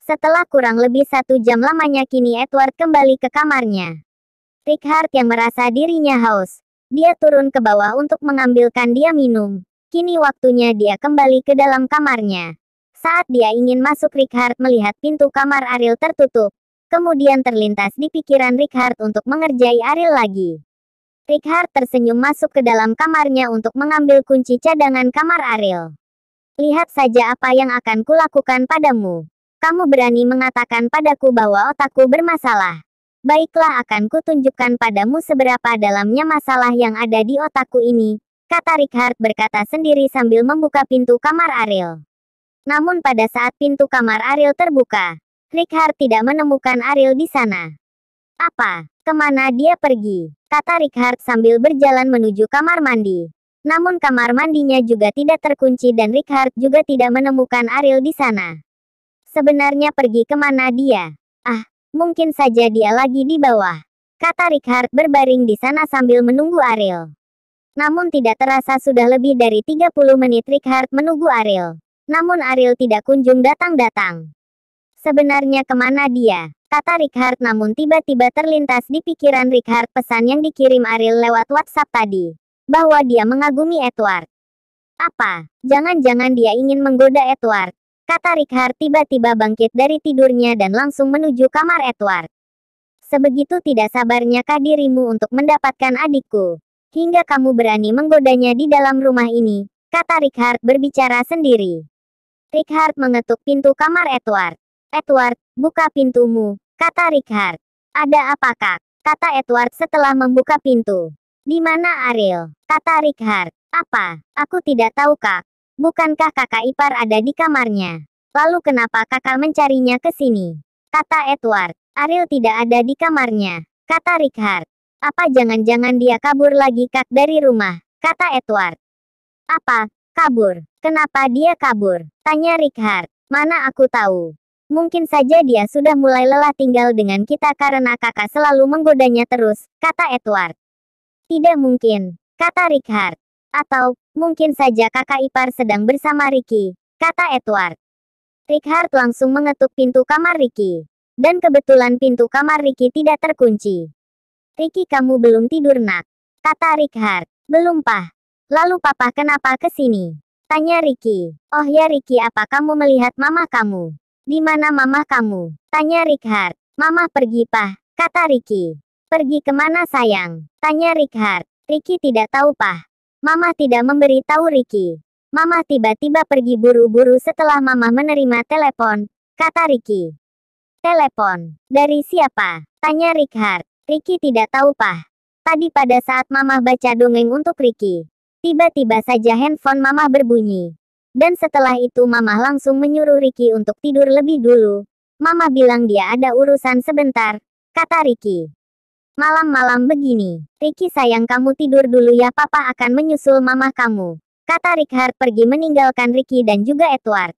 Setelah kurang lebih 1 jam lamanya kini Edward kembali ke kamarnya. Richard yang merasa dirinya haus. Dia turun ke bawah untuk mengambilkan dia minum. Kini waktunya dia kembali ke dalam kamarnya. Saat dia ingin masuk, Richard melihat pintu kamar Ariel tertutup. Kemudian terlintas di pikiran Richard untuk mengerjai Ariel lagi. Richard tersenyum masuk ke dalam kamarnya untuk mengambil kunci cadangan kamar Ariel. Lihat saja apa yang akan kulakukan padamu. Kamu berani mengatakan padaku bahwa otakku bermasalah. Baiklah, akan kutunjukkan padamu seberapa dalamnya masalah yang ada di otakku ini, kata Richard berkata sendiri sambil membuka pintu kamar Ariel. Namun pada saat pintu kamar Ariel terbuka, Richard tidak menemukan Ariel di sana. Apa? Kemana dia pergi? Kata Richard sambil berjalan menuju kamar mandi. Namun kamar mandinya juga tidak terkunci dan Richard juga tidak menemukan Ariel di sana. Sebenarnya pergi kemana dia? Ah, mungkin saja dia lagi di bawah, kata Richard berbaring di sana sambil menunggu Ariel. Namun tidak terasa sudah lebih dari 30 menit Richard menunggu Ariel. Namun Ariel tidak kunjung datang-datang. Sebenarnya kemana dia? Kata Richard, namun tiba-tiba terlintas di pikiran Richard pesan yang dikirim Ariel lewat WhatsApp tadi. Bahwa dia mengagumi Edward. Apa? Jangan-jangan dia ingin menggoda Edward. Kata Richard tiba-tiba bangkit dari tidurnya dan langsung menuju kamar Edward. Sebegitu tidak sabarnya kah dirimu untuk mendapatkan adikku? Hingga kamu berani menggodanya di dalam rumah ini, kata Richard berbicara sendiri. Richard mengetuk pintu kamar Edward. Edward, buka pintumu, kata Richard. Ada apa, Kak? Kata Edward setelah membuka pintu. Di mana Ariel? Kata Richard. Apa? Aku tidak tahu, Kak. Bukankah kakak ipar ada di kamarnya? Lalu kenapa kakak mencarinya ke sini? Kata Edward. Ariel tidak ada di kamarnya, kata Richard. Apa jangan-jangan dia kabur lagi, Kak, dari rumah? Kata Edward. Apa? Kabur? Kenapa dia kabur? Tanya Richard. Mana aku tahu. Mungkin saja dia sudah mulai lelah tinggal dengan kita karena kakak selalu menggodanya terus, kata Edward. Tidak mungkin, kata Richard. Atau, mungkin saja kakak ipar sedang bersama Ricky, kata Edward. Richard langsung mengetuk pintu kamar Ricky. Dan kebetulan pintu kamar Ricky tidak terkunci. Ricky, kamu belum tidur, nak? Kata Richard. Belum, Pah. Lalu papa kenapa ke sini? Tanya Ricky. Oh ya Ricky, apa kamu melihat mama kamu? Di mana mama kamu? Tanya Richard. Mama pergi, Pah, kata Ricky. Pergi kemana sayang? Tanya Richard. Ricky tidak tahu, Pah. Mama tidak memberi tahu Ricky. Mama tiba-tiba pergi buru-buru setelah mama menerima telepon, kata Ricky. Telepon? Dari siapa? Tanya Richard. Ricky tidak tahu, Pah. Tadi pada saat mama baca dongeng untuk Ricky, tiba-tiba saja handphone mama berbunyi. Dan setelah itu mama langsung menyuruh Ricky untuk tidur lebih dulu. Mama bilang dia ada urusan sebentar, kata Ricky. Malam-malam begini, Ricky sayang kamu tidur dulu ya, papa akan menyusul mama kamu, kata Richard pergi meninggalkan Ricky dan juga Edward.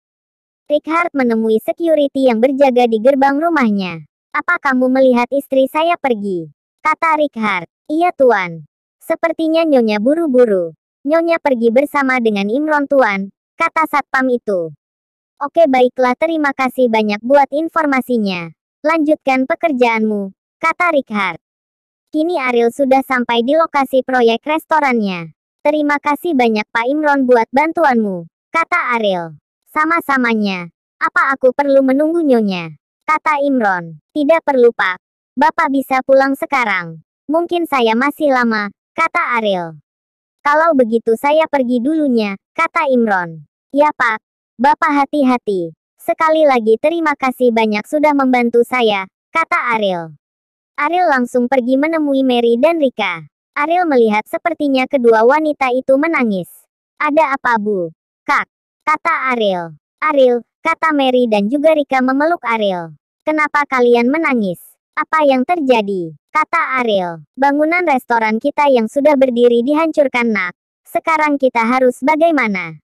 Richard menemui security yang berjaga di gerbang rumahnya. Apa kamu melihat istri saya pergi? Kata Richard. Iya tuan. Sepertinya Nyonya buru-buru. Nyonya pergi bersama dengan Imron tuan, kata satpam itu. Oke baiklah, terima kasih banyak buat informasinya. Lanjutkan pekerjaanmu, kata Richard. Kini Ariel sudah sampai di lokasi proyek restorannya. Terima kasih banyak Pak Imron buat bantuanmu, kata Ariel. Sama-samanya. Apa aku perlu menunggu Nyonya? Kata Imron. Tidak perlu, Pak. Bapak bisa pulang sekarang. Mungkin saya masih lama, kata Ariel. Kalau begitu saya pergi dulunya, kata Imron. Ya Pak. Bapak hati-hati. Sekali lagi terima kasih banyak sudah membantu saya, kata Ariel. Ariel langsung pergi menemui Mary dan Rika. Ariel melihat sepertinya kedua wanita itu menangis. Ada apa, Bu? Kak, kata Ariel. Ariel, kata Mary dan juga Rika memeluk Ariel. Kenapa kalian menangis? Apa yang terjadi? Kata Ariel. Bangunan restoran kita yang sudah berdiri dihancurkan, nak. Sekarang kita harus bagaimana?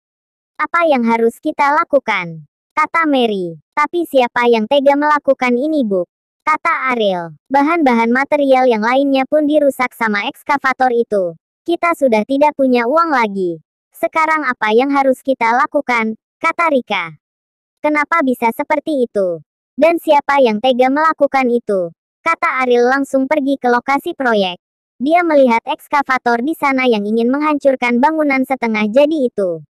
Apa yang harus kita lakukan? Kata Mary. Tapi siapa yang tega melakukan ini, Bu? Kata Ariel. Bahan-bahan material yang lainnya pun dirusak sama ekskavator itu. Kita sudah tidak punya uang lagi. Sekarang apa yang harus kita lakukan? Kata Rika. Kenapa bisa seperti itu? Dan siapa yang tega melakukan itu? Kata Ariel langsung pergi ke lokasi proyek. Dia melihat ekskavator di sana yang ingin menghancurkan bangunan setengah jadi itu.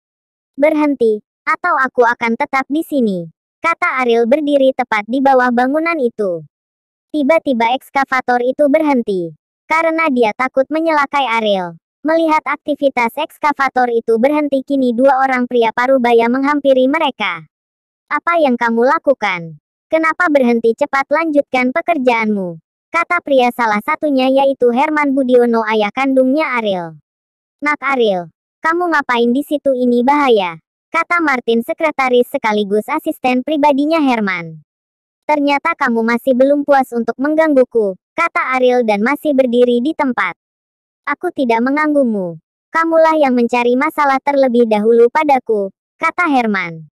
Berhenti, atau aku akan tetap di sini. Kata Ariel berdiri tepat di bawah bangunan itu. Tiba-tiba ekskavator itu berhenti. Karena dia takut menyelakai Ariel. Melihat aktivitas ekskavator itu berhenti, kini dua orang pria parubaya menghampiri mereka. Apa yang kamu lakukan? Kenapa berhenti? Cepat lanjutkan pekerjaanmu. Kata pria salah satunya yaitu Herman Budiono, ayah kandungnya Ariel. Nak Ariel, kamu ngapain di situ? Ini bahaya. Kata Martin, sekretaris sekaligus asisten pribadinya Herman. Ternyata kamu masih belum puas untuk menggangguku, kata Ariel dan masih berdiri di tempat. Aku tidak mengganggumu. Kamulah yang mencari masalah terlebih dahulu padaku, kata Herman.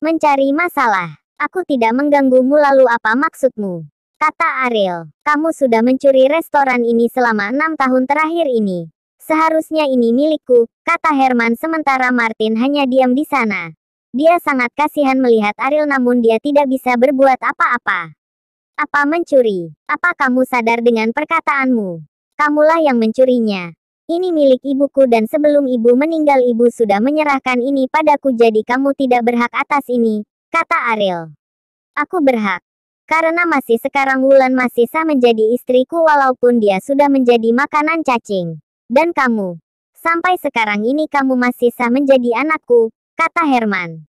Mencari masalah? Aku tidak mengganggumu, lalu apa maksudmu? Kata Ariel. Kamu sudah mencuri restoran ini selama 6 tahun terakhir ini. Seharusnya ini milikku, kata Herman sementara Martin hanya diam di sana. Dia sangat kasihan melihat Ariel namun dia tidak bisa berbuat apa-apa. Apa mencuri? Apa kamu sadar dengan perkataanmu? Kamulah yang mencurinya. Ini milik ibuku dan sebelum ibu meninggal ibu sudah menyerahkan ini padaku, jadi kamu tidak berhak atas ini, kata Ariel. Aku berhak. Karena masih sekarang Wulan masih sah menjadi istriku walaupun dia sudah menjadi makanan cacing. Dan kamu, sampai sekarang ini kamu masih sah menjadi anakku, kata Herman.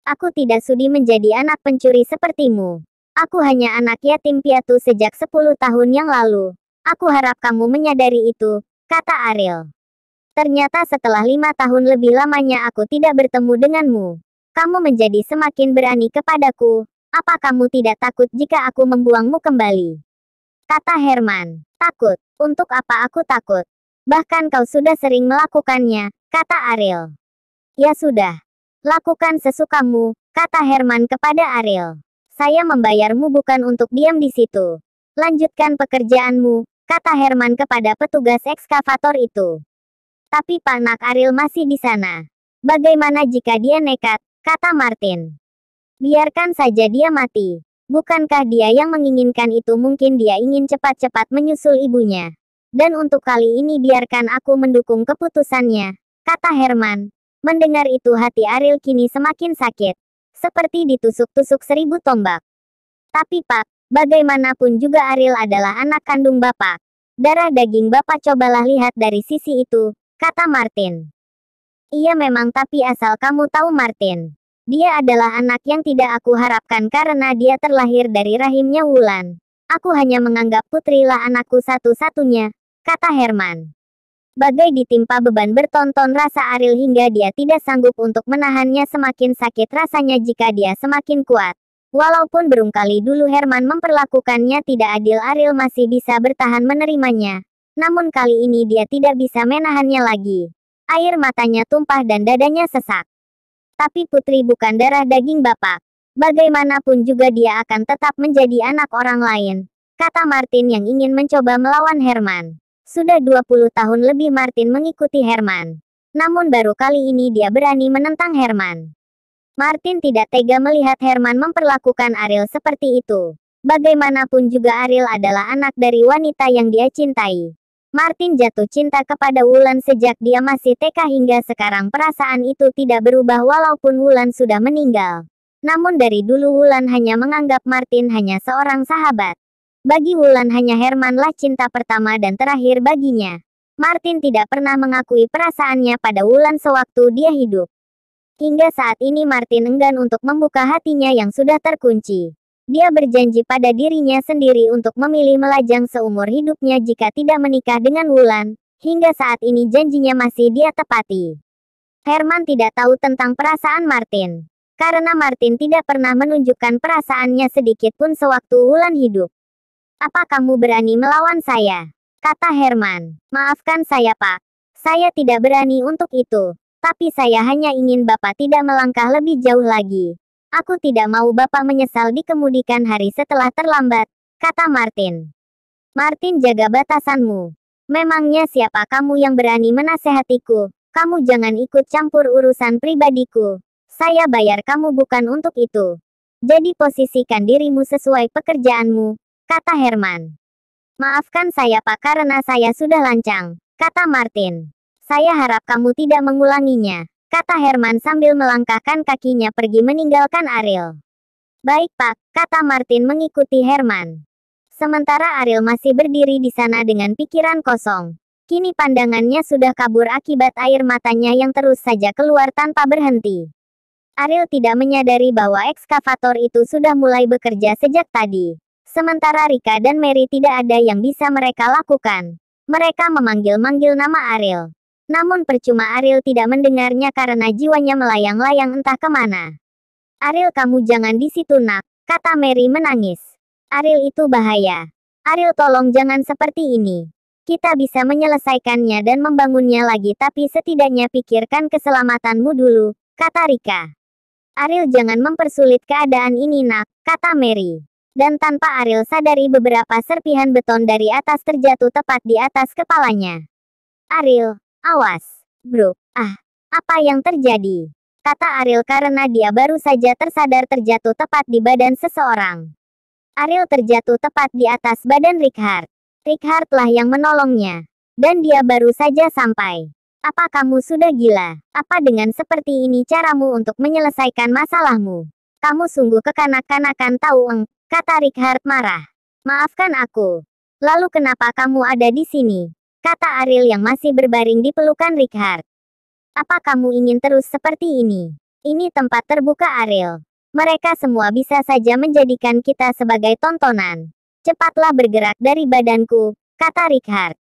Aku tidak sudi menjadi anak pencuri sepertimu. Aku hanya anak yatim piatu sejak 10 tahun yang lalu. Aku harap kamu menyadari itu, kata Ariel. Ternyata setelah 5 tahun lebih lamanya aku tidak bertemu denganmu. Kamu menjadi semakin berani kepadaku. Apa kamu tidak takut jika aku membuangmu kembali? Kata Herman. Takut? Untuk apa aku takut? Bahkan kau sudah sering melakukannya, kata Ariel. Ya sudah. Lakukan sesukamu, kata Herman kepada Ariel. Saya membayarmu bukan untuk diam di situ. Lanjutkan pekerjaanmu, kata Herman kepada petugas ekskavator itu. Tapi Pak Nak, Ariel masih di sana. Bagaimana jika dia nekat, kata Martin. Biarkan saja dia mati. Bukankah dia yang menginginkan itu? Mungkin dia ingin cepat-cepat menyusul ibunya. Dan untuk kali ini biarkan aku mendukung keputusannya, kata Herman. Mendengar itu hati Ariel kini semakin sakit. Seperti ditusuk-tusuk 1000 tombak. Tapi Pak, bagaimanapun juga Ariel adalah anak kandung Bapak. Darah daging Bapak, cobalah lihat dari sisi itu, kata Martin. Iya memang, tapi asal kamu tahu Martin. Dia adalah anak yang tidak aku harapkan karena dia terlahir dari rahimnya Wulan. Aku hanya menganggap putrilah anakku satu-satunya, kata Herman. Bagai ditimpa beban bertonton rasa Ariel hingga dia tidak sanggup untuk menahannya, semakin sakit rasanya jika dia semakin kuat. Walaupun berkali dulu Herman memperlakukannya tidak adil, Ariel masih bisa bertahan menerimanya. Namun kali ini dia tidak bisa menahannya lagi. Air matanya tumpah dan dadanya sesak. Tapi putri bukan darah daging Bapak. Bagaimanapun juga dia akan tetap menjadi anak orang lain, kata Martin yang ingin mencoba melawan Herman. Sudah 20 tahun lebih Martin mengikuti Herman. Namun baru kali ini dia berani menentang Herman. Martin tidak tega melihat Herman memperlakukan Ariel seperti itu. Bagaimanapun juga Ariel adalah anak dari wanita yang dia cintai. Martin jatuh cinta kepada Wulan sejak dia masih TK hingga sekarang. Perasaan itu tidak berubah walaupun Wulan sudah meninggal. Namun dari dulu Wulan hanya menganggap Martin hanya seorang sahabat. Bagi Wulan hanya Hermanlah cinta pertama dan terakhir baginya. Martin tidak pernah mengakui perasaannya pada Wulan sewaktu dia hidup. Hingga saat ini Martin enggan untuk membuka hatinya yang sudah terkunci. Dia berjanji pada dirinya sendiri untuk memilih melajang seumur hidupnya jika tidak menikah dengan Wulan. Hingga saat ini janjinya masih dia tepati. Herman tidak tahu tentang perasaan Martin. Karena Martin tidak pernah menunjukkan perasaannya sedikit pun sewaktu Wulan hidup. Apa kamu berani melawan saya? Kata Herman. Maafkan saya Pak. Saya tidak berani untuk itu. Tapi saya hanya ingin Bapak tidak melangkah lebih jauh lagi. Aku tidak mau Bapak menyesal di kemudian hari setelah terlambat, kata Martin. Martin, jaga batasanmu. Memangnya siapa kamu yang berani menasehatiku? Kamu jangan ikut campur urusan pribadiku. Saya bayar kamu bukan untuk itu. Jadi posisikan dirimu sesuai pekerjaanmu, kata Herman. Maafkan saya Pak karena saya sudah lancang, kata Martin. Saya harap kamu tidak mengulanginya, kata Herman sambil melangkahkan kakinya pergi meninggalkan Ariel. Baik Pak, kata Martin mengikuti Herman. Sementara Ariel masih berdiri di sana dengan pikiran kosong. Kini pandangannya sudah kabur akibat air matanya yang terus saja keluar tanpa berhenti. Ariel tidak menyadari bahwa ekskavator itu sudah mulai bekerja sejak tadi. Sementara Rika dan Mary tidak ada yang bisa mereka lakukan. Mereka memanggil-manggil nama Ariel. Namun percuma Ariel tidak mendengarnya karena jiwanya melayang-layang entah kemana. Ariel kamu jangan di situ nak, kata Mary menangis. Ariel itu bahaya. Ariel tolong jangan seperti ini. Kita bisa menyelesaikannya dan membangunnya lagi tapi setidaknya pikirkan keselamatanmu dulu, kata Rika. Ariel jangan mempersulit keadaan ini nak, kata Mary. Dan tanpa Ariel sadari beberapa serpihan beton dari atas terjatuh tepat di atas kepalanya. Ariel, awas, bro, apa yang terjadi? Kata Ariel karena dia baru saja tersadar terjatuh tepat di badan seseorang. Ariel terjatuh tepat di atas badan Richard. Richard lah yang menolongnya. Dan dia baru saja sampai. Apa kamu sudah gila? Apa dengan seperti ini caramu untuk menyelesaikan masalahmu? Kamu sungguh kekanak-kanakan tahu kata Richard marah. Maafkan aku. Lalu kenapa kamu ada di sini? Kata Ariel yang masih berbaring di pelukan Richard. Apa kamu ingin terus seperti ini? Ini tempat terbuka Ariel. Mereka semua bisa saja menjadikan kita sebagai tontonan. Cepatlah bergerak dari badanku, kata Richard.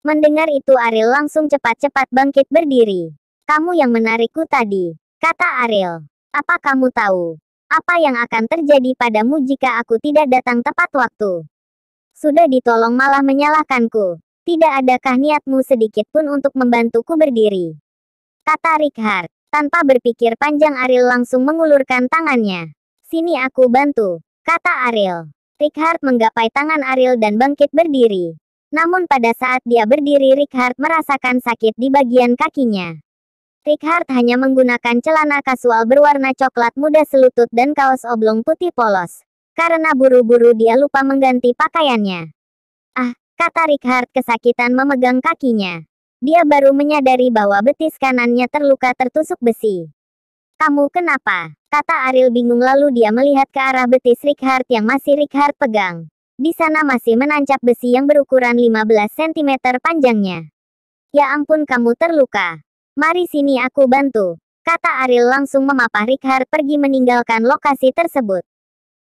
Mendengar itu Ariel langsung cepat-cepat bangkit berdiri. Kamu yang menarikku tadi, kata Ariel. Apa kamu tahu? Apa yang akan terjadi padamu jika aku tidak datang tepat waktu? Sudah ditolong malah menyalahkanku. Tidak adakah niatmu sedikit pun untuk membantuku berdiri? Kata Richard. Tanpa berpikir panjang Ariel langsung mengulurkan tangannya. Sini aku bantu, kata Ariel. Richard menggapai tangan Ariel dan bangkit berdiri. Namun pada saat dia berdiri Richard merasakan sakit di bagian kakinya. Richard hanya menggunakan celana kasual berwarna coklat muda selutut dan kaos oblong putih polos. Karena buru-buru dia lupa mengganti pakaiannya. Kata Richard kesakitan memegang kakinya. Dia baru menyadari bahwa betis kanannya terluka tertusuk besi. Kamu kenapa? Kata Ariel bingung lalu dia melihat ke arah betis Richard yang masih Richard pegang. Di sana masih menancap besi yang berukuran 15 cm panjangnya. Ya ampun kamu terluka. Mari sini aku bantu. Kata Ariel langsung memapah Richard pergi meninggalkan lokasi tersebut.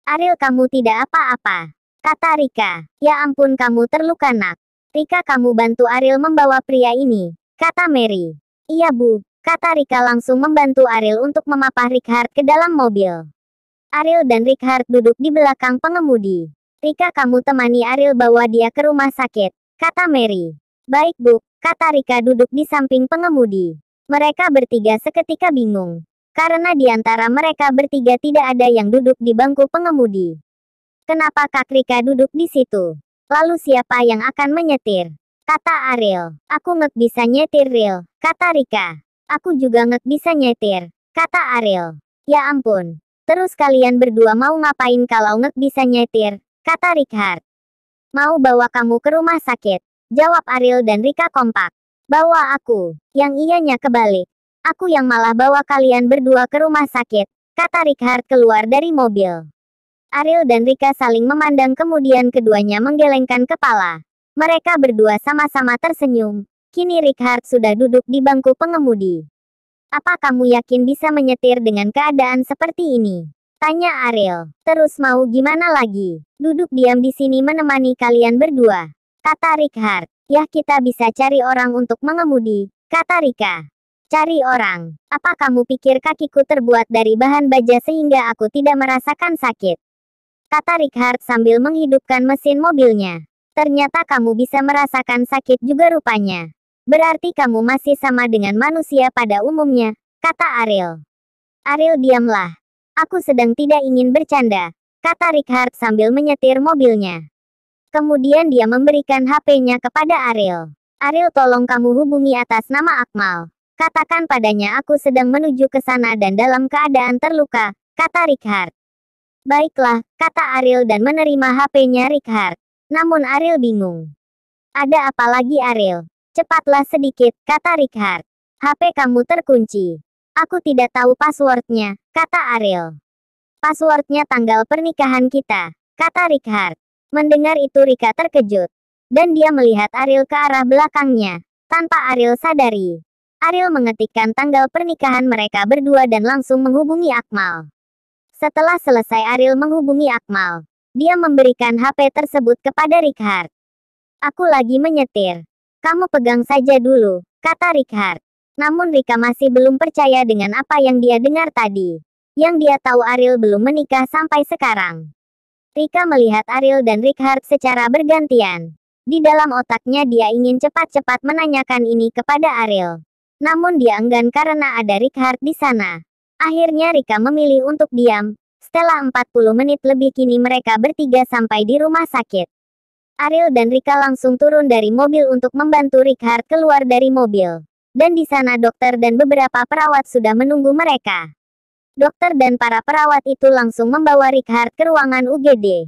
Ariel kamu tidak apa-apa. Kata Rika. Ya ampun kamu terluka nak. Rika kamu bantu Ariel membawa pria ini. Kata Mary. Iya bu. Kata Rika langsung membantu Ariel untuk memapah Richard ke dalam mobil. Ariel dan Richard duduk di belakang pengemudi. Rika kamu temani Ariel bawa dia ke rumah sakit. Kata Mary. Baik bu. Kata Rika duduk di samping pengemudi. Mereka bertiga seketika bingung. Karena di antara mereka bertiga tidak ada yang duduk di bangku pengemudi. Kenapa Kak Rika duduk di situ? Lalu siapa yang akan menyetir? Kata Ariel. Aku nggak bisa nyetir Ril. Kata Rika. Aku juga nggak bisa nyetir, kata Ariel. Ya ampun. Terus kalian berdua mau ngapain kalau nggak bisa nyetir? Kata Richard. Mau bawa kamu ke rumah sakit, jawab Ariel dan Rika kompak. Bawa aku, yang ianya kebalik. Aku yang malah bawa kalian berdua ke rumah sakit, kata Richard keluar dari mobil. Ariel dan Rika saling memandang kemudian keduanya menggelengkan kepala. Mereka berdua sama-sama tersenyum. Kini Richard sudah duduk di bangku pengemudi. Apa kamu yakin bisa menyetir dengan keadaan seperti ini? Tanya Ariel. Terus mau gimana lagi? Duduk diam di sini menemani kalian berdua. Kata Richard. Ya kita bisa cari orang untuk mengemudi. Kata Rika. Cari orang. Apa kamu pikir kakiku terbuat dari bahan baja sehingga aku tidak merasakan sakit? Kata Richard sambil menghidupkan mesin mobilnya. Ternyata kamu bisa merasakan sakit juga rupanya. Berarti kamu masih sama dengan manusia pada umumnya, kata Ariel. Ariel diamlah. Aku sedang tidak ingin bercanda, kata Richard sambil menyetir mobilnya. Kemudian dia memberikan HP-nya kepada Ariel. Ariel tolong kamu hubungi atas nama Akmal. Katakan padanya aku sedang menuju ke sana dan dalam keadaan terluka, kata Richard. Baiklah, kata Ariel dan menerima HP-nya Richard. Namun Ariel bingung. Ada apa lagi Ariel? Cepatlah sedikit, kata Richard. HP kamu terkunci. Aku tidak tahu passwordnya, kata Ariel. Passwordnya tanggal pernikahan kita, kata Richard. Mendengar itu Rika terkejut. Dan dia melihat Ariel ke arah belakangnya. Tanpa Ariel sadari. Ariel mengetikkan tanggal pernikahan mereka berdua dan langsung menghubungi Akmal. Setelah selesai Ariel menghubungi Akmal. Dia memberikan HP tersebut kepada Richard. Aku lagi menyetir. Kamu pegang saja dulu, kata Richard. Namun Rika masih belum percaya dengan apa yang dia dengar tadi. Yang dia tahu Ariel belum menikah sampai sekarang. Rika melihat Ariel dan Richard secara bergantian. Di dalam otaknya dia ingin cepat-cepat menanyakan ini kepada Ariel. Namun dia enggan karena ada Richard di sana. Akhirnya Rika memilih untuk diam. Setelah 40 menit lebih kini mereka bertiga sampai di rumah sakit. Ariel dan Rika langsung turun dari mobil untuk membantu Richard keluar dari mobil. Dan di sana dokter dan beberapa perawat sudah menunggu mereka. Dokter dan para perawat itu langsung membawa Richard ke ruangan UGD.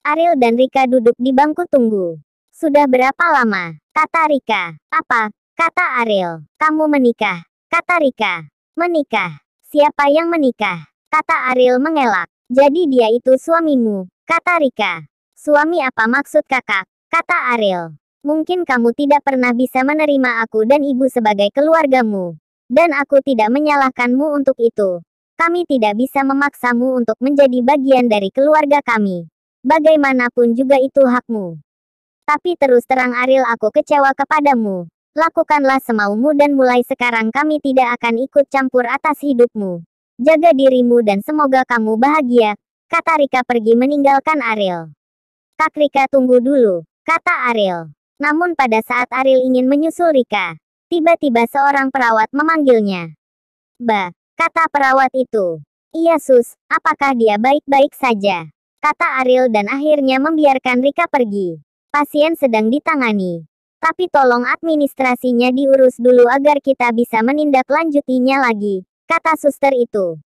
Ariel dan Rika duduk di bangku tunggu. Sudah berapa lama? Kata Rika. Apa? Kata Ariel. Kamu menikah. Kata Rika. Menikah. Siapa yang menikah? Kata Ariel mengelak. Jadi dia itu suamimu. Kata Rika. Suami apa maksud kakak? Kata Ariel. Mungkin kamu tidak pernah bisa menerima aku dan ibu sebagai keluargamu. Dan aku tidak menyalahkanmu untuk itu. Kami tidak bisa memaksamu untuk menjadi bagian dari keluarga kami. Bagaimanapun juga itu hakmu. Tapi terus terang Ariel aku kecewa kepadamu. Lakukanlah semaumu dan mulai sekarang kami tidak akan ikut campur atas hidupmu. Jaga dirimu dan semoga kamu bahagia. Kata Rika pergi meninggalkan Ariel. Kak Rika tunggu dulu, kata Ariel. Namun pada saat Ariel ingin menyusul Rika, tiba-tiba seorang perawat memanggilnya. Bah, kata perawat itu. Iya sus, apakah dia baik-baik saja? Kata Ariel dan akhirnya membiarkan Rika pergi. Pasien sedang ditangani. Tapi tolong administrasinya diurus dulu agar kita bisa menindaklanjutinya lagi, kata suster itu.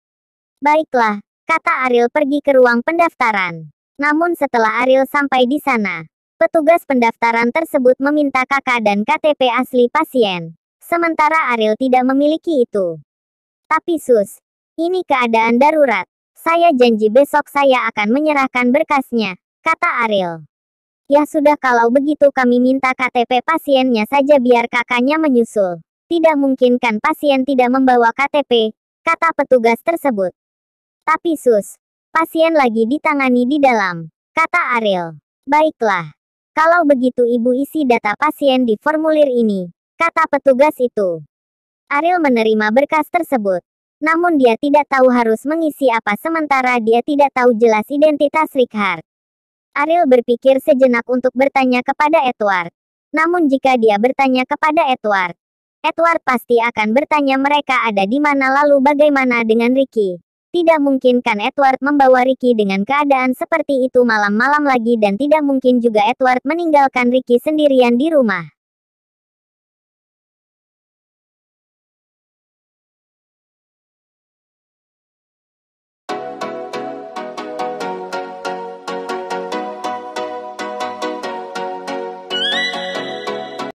Baiklah, kata Ariel pergi ke ruang pendaftaran. Namun setelah Ariel sampai di sana, petugas pendaftaran tersebut meminta KK dan KTP asli pasien. Sementara Ariel tidak memiliki itu. Tapi sus, ini keadaan darurat. Saya janji besok saya akan menyerahkan berkasnya, kata Ariel. Ya sudah kalau begitu kami minta KTP pasiennya saja biar kakaknya menyusul. Tidak mungkin kan pasien tidak membawa KTP, kata petugas tersebut. Tapi sus, pasien lagi ditangani di dalam, kata Ariel. Baiklah. Kalau begitu ibu isi data pasien di formulir ini, kata petugas itu. Ariel menerima berkas tersebut. Namun dia tidak tahu harus mengisi apa sementara dia tidak tahu jelas identitas Richard. Ariel berpikir sejenak untuk bertanya kepada Edward. Namun jika dia bertanya kepada Edward, Edward pasti akan bertanya mereka ada di mana lalu bagaimana dengan Ricky. Tidak mungkin kan Edward membawa Ricky dengan keadaan seperti itu malam-malam lagi dan tidak mungkin juga Edward meninggalkan Ricky sendirian di rumah.